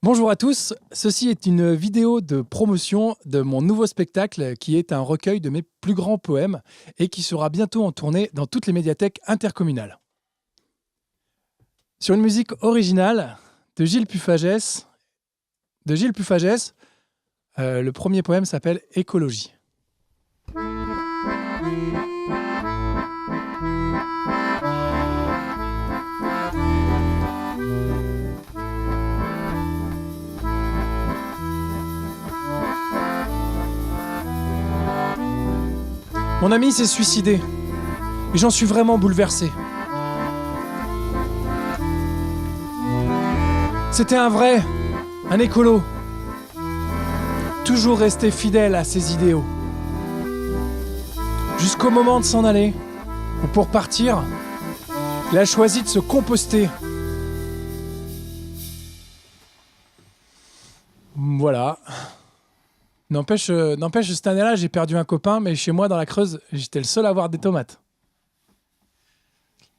Bonjour à tous, ceci est une vidéo de promotion de mon nouveau spectacle qui est un recueil de mes plus grands poèmes et qui sera bientôt en tournée dans toutes les médiathèques intercommunales. Sur une musique originale de Gilles Pufagès, le premier poème s'appelle Écologie. Mon ami s'est suicidé et j'en suis vraiment bouleversé. C'était un écolo, toujours resté fidèle à ses idéaux. Jusqu'au moment de s'en aller, ou pour partir, il a choisi de se composter. Voilà. N'empêche, cette année-là, j'ai perdu un copain, mais chez moi, dans la Creuse, j'étais le seul à avoir des tomates.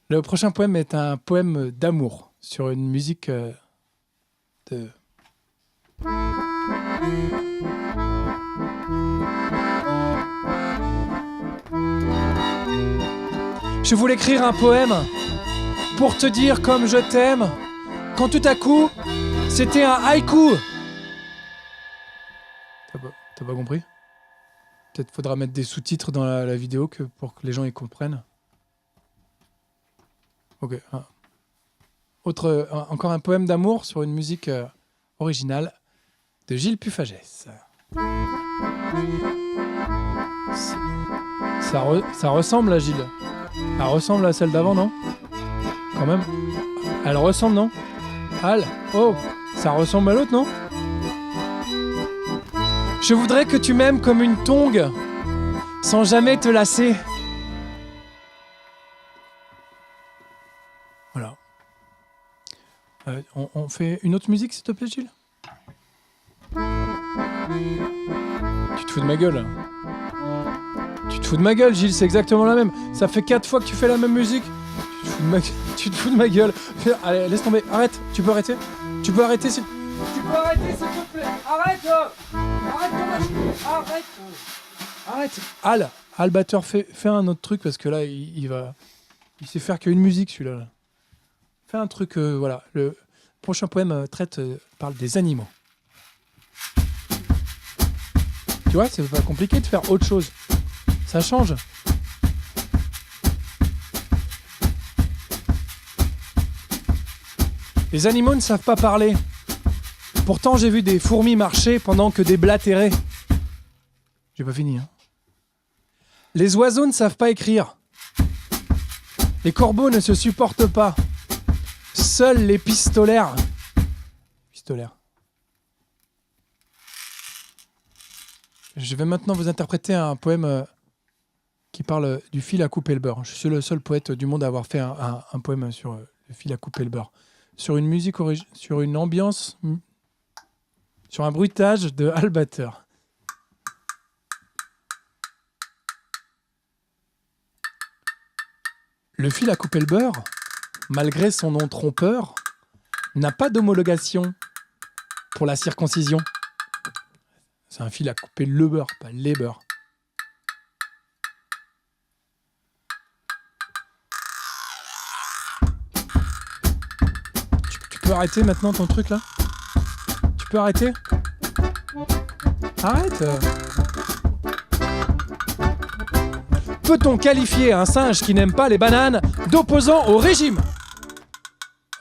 Le prochain poème est un poème d'amour, sur une musique de... Je voulais écrire un poème pour te dire comme je t'aime, quand tout à coup, c'était un haïku. T'as pas compris? Peut-être faudra mettre des sous-titres dans la vidéo pour que les gens y comprennent. Ok. Encore un poème d'amour sur une musique originale de Gilles Pufagès. Ça ressemble à Gilles. Elle ressemble à celle d'avant, non? Quand même. Elle ressemble, non? Al, oh, ça ressemble à l'autre, non? Je voudrais que tu m'aimes comme une tongue, sans jamais te lasser. Voilà. On fait une autre musique, s'il te plaît, Gilles? Tu te fous de ma gueule. Tu te fous de ma gueule, Gilles, c'est exactement la même. Ça fait 4 fois que tu fais la même musique. Tu te fous de ma gueule. Allez, laisse tomber. Arrête. Tu peux arrêter? Tu peux arrêter, s'il te plaît. Arrête. Al batteur, fais un autre truc parce que là, il sait faire qu'une musique, celui-là. Là. Fais un truc, voilà. Le prochain poème parle des animaux. Tu vois, c'est pas compliqué de faire autre chose. Ça change. Les animaux ne savent pas parler. Pourtant, j'ai vu des fourmis marcher pendant que des blattéraient. J'ai pas fini, hein. Les oiseaux ne savent pas écrire. Les corbeaux ne se supportent pas. Seuls les pistolaires. Je vais maintenant vous interpréter un poème qui parle du fil à couper le beurre. Je suis le seul poète du monde à avoir fait un poème sur le fil à couper le beurre. Sur une musique sur une ambiance, sur un bruitage de Al batteur. Le fil à couper le beurre, malgré son nom trompeur, n'a pas d'homologation pour la circoncision. C'est un fil à couper le beurre, pas les beurres. Tu peux arrêter maintenant ton truc là? Tu peux arrêter? Arrête! Peut-on qualifier un singe qui n'aime pas les bananes d'opposant au régime?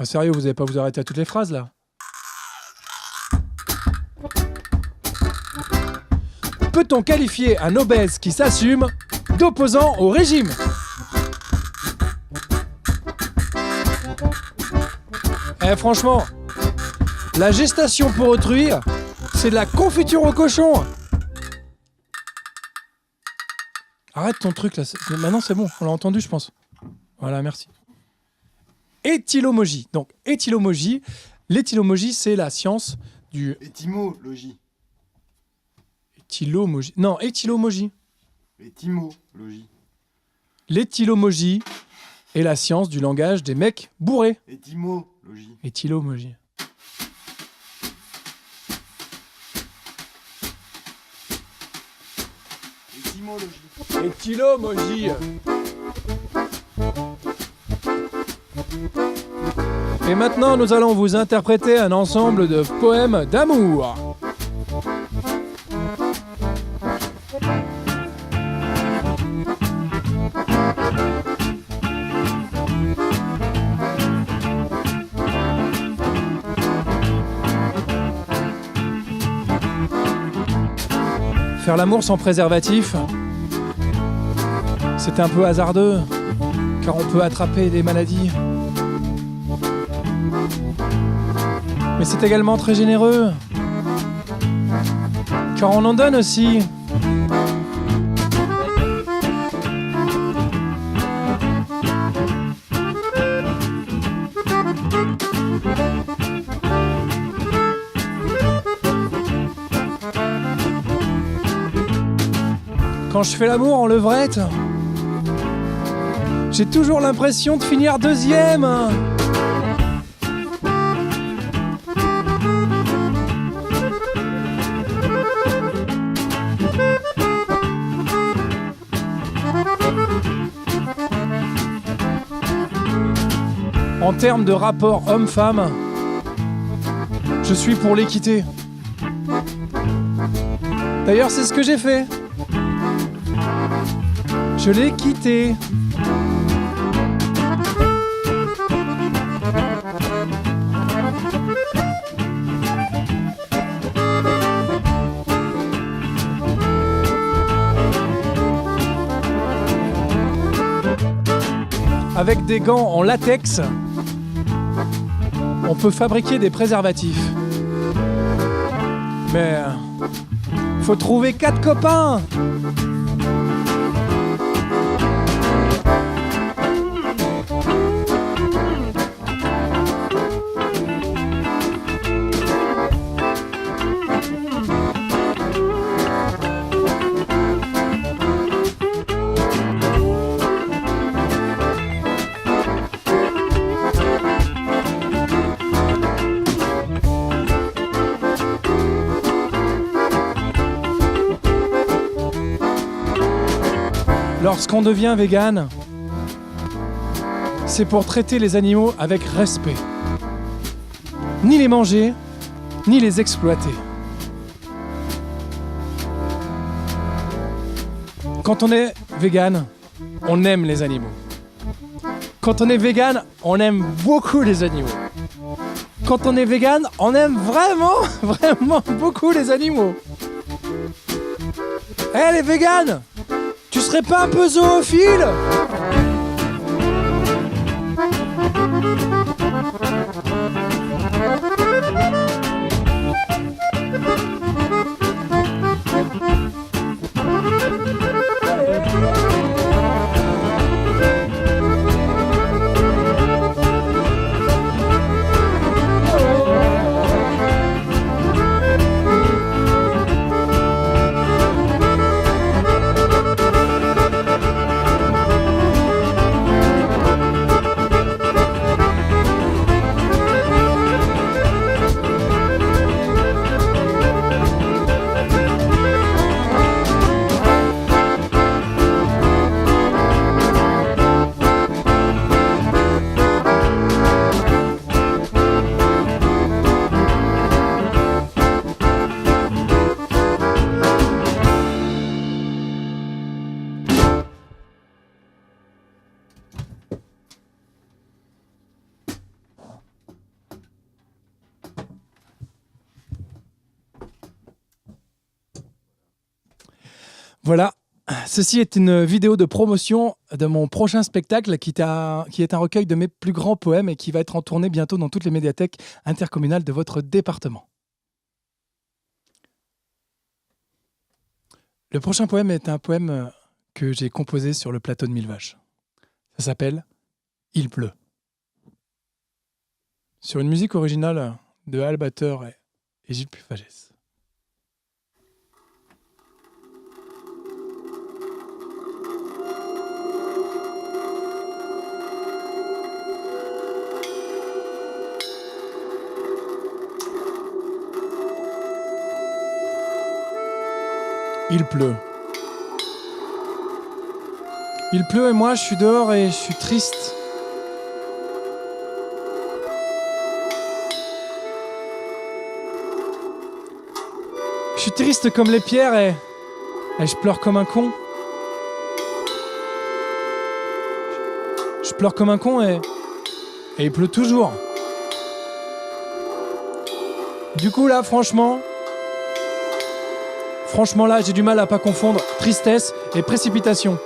Ah, sérieux, vous n'allez pas vous arrêter à toutes les phrases là? Peut-on qualifier un obèse qui s'assume d'opposant au régime? Eh franchement, la gestation pour autrui, c'est de la confiture au cochon. Arrête ton truc là, maintenant c'est bon, on l'a entendu je pense. Voilà, merci. Éthylomogie. Donc, l'éthylomogie, c'est la science du... Étymologie. Éthylomogie. Non, éthylomogie. Étymologie. L'éthylomogie est la science du langage des mecs bourrés. Étymologie. Éthylomogie. Et Tilo, Moji. Et maintenant, nous allons vous interpréter un ensemble de poèmes d'amour. Faire l'amour sans préservatif, c'est un peu hasardeux, car on peut attraper des maladies. Mais c'est également très généreux, car on en donne aussi. Quand je fais l'amour en levrette, j'ai toujours l'impression de finir deuxième. En termes de rapport homme-femme, je suis pour l'équité. D'ailleurs, c'est ce que j'ai fait. Je l'ai quitté. Avec des gants en latex, on peut fabriquer des préservatifs. Mais faut trouver 4 copains. Lorsqu'on devient végane, c'est pour traiter les animaux avec respect. Ni les manger, ni les exploiter. Quand on est végane, on aime les animaux. Quand on est végane, on aime beaucoup les animaux. Quand on est végane, on aime vraiment, vraiment beaucoup les animaux. Eh les véganes! Tu serais pas un peu zoophile? Voilà, ceci est une vidéo de promotion de mon prochain spectacle qui est un recueil de mes plus grands poèmes et qui va être en tournée bientôt dans toutes les médiathèques intercommunales de votre département. Le prochain poème est un poème que j'ai composé sur le plateau de Mille Vaches. Ça s'appelle « Il pleut ». Sur une musique originale de Al Bater et Gilles Pufagès. Il pleut. Il pleut et moi je suis dehors et je suis triste. Je suis triste comme les pierres et je pleure comme un con. Je pleure comme un con et il pleut toujours. Du coup là, franchement là, j'ai du mal à pas confondre tristesse et précipitation.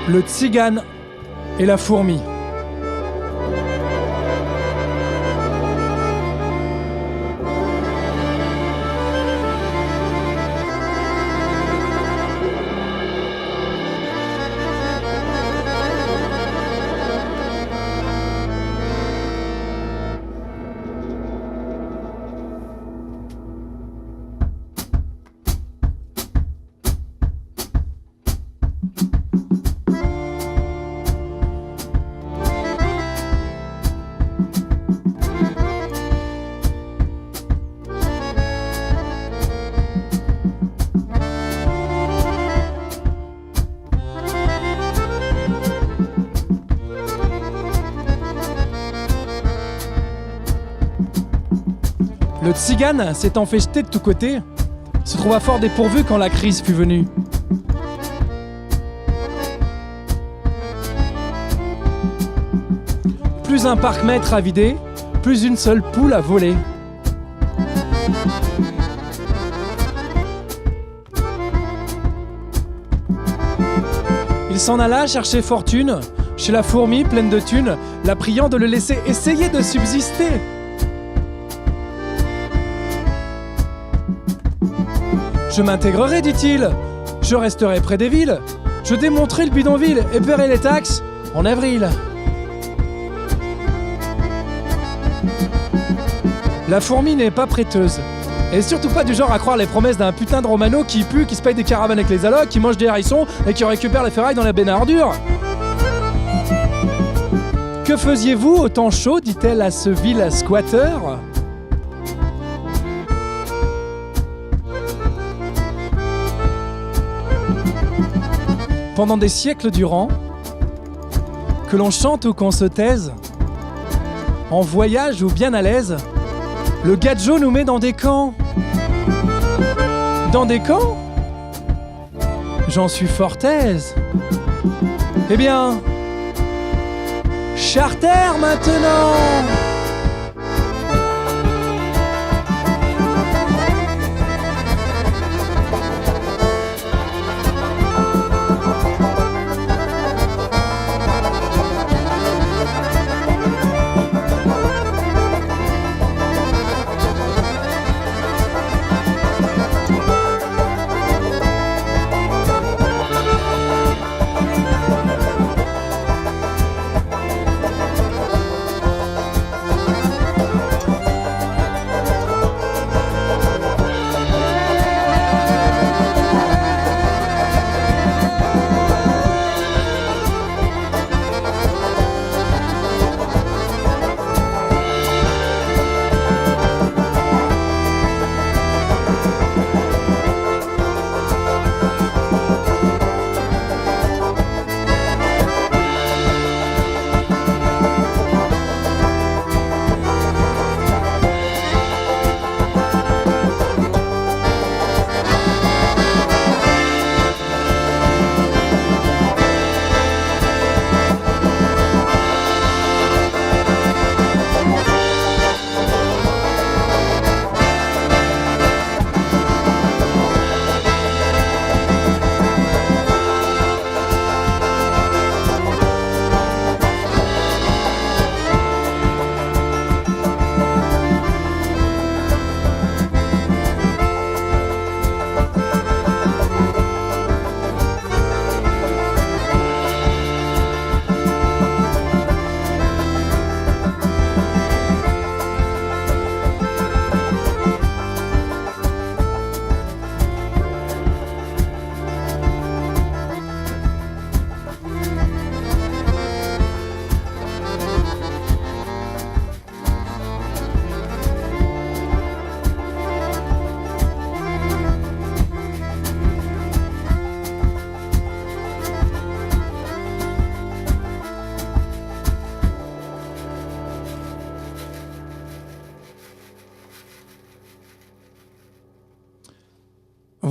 Le tzigane et la fourmi. Le tzigane, s'étant fait jeter de tous côtés, se trouva fort dépourvu quand la crise fut venue. Plus un parc-mètre à vider, plus une seule poule à voler. Il s'en alla chercher fortune chez la fourmi pleine de thunes, la priant de le laisser essayer de subsister. Je m'intégrerai, dit-il, je resterai près des villes, je démonterai le bidonville et paierai les taxes en avril. La fourmi n'est pas prêteuse, et surtout pas du genre à croire les promesses d'un putain de Romano qui pue, qui se paye des caravanes avec les allocs, qui mange des hérissons et qui récupère les ferrailles dans la benne à ordures. Que faisiez-vous au temps chaud, dit-elle à ce vil squatter ? Pendant des siècles durant, que l'on chante ou qu'on se taise, en voyage ou bien à l'aise, le gadjo nous met dans des camps. Dans des camps ? J'en suis fort aise. Eh bien, charter maintenant !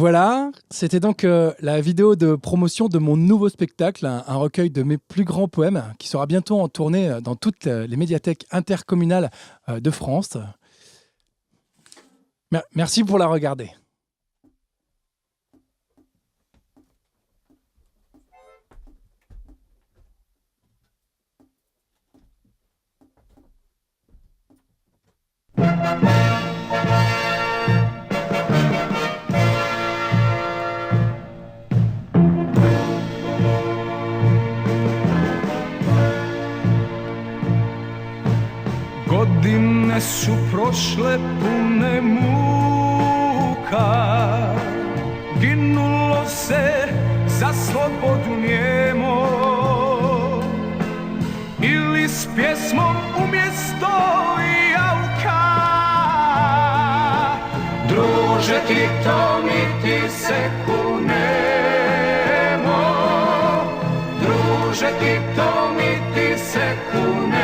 Voilà, c'était donc la vidéo de promotion de mon nouveau spectacle, un recueil de mes plus grands poèmes qui sera bientôt en tournée dans toutes les médiathèques intercommunales de France. Merci pour la regarder. Godine su prošle pune muka, ginulo se za slobodu njemo, ili s pjesmom umjesto jauka. Druže ti to niti se kunemo, druže ti to niti se kunemo.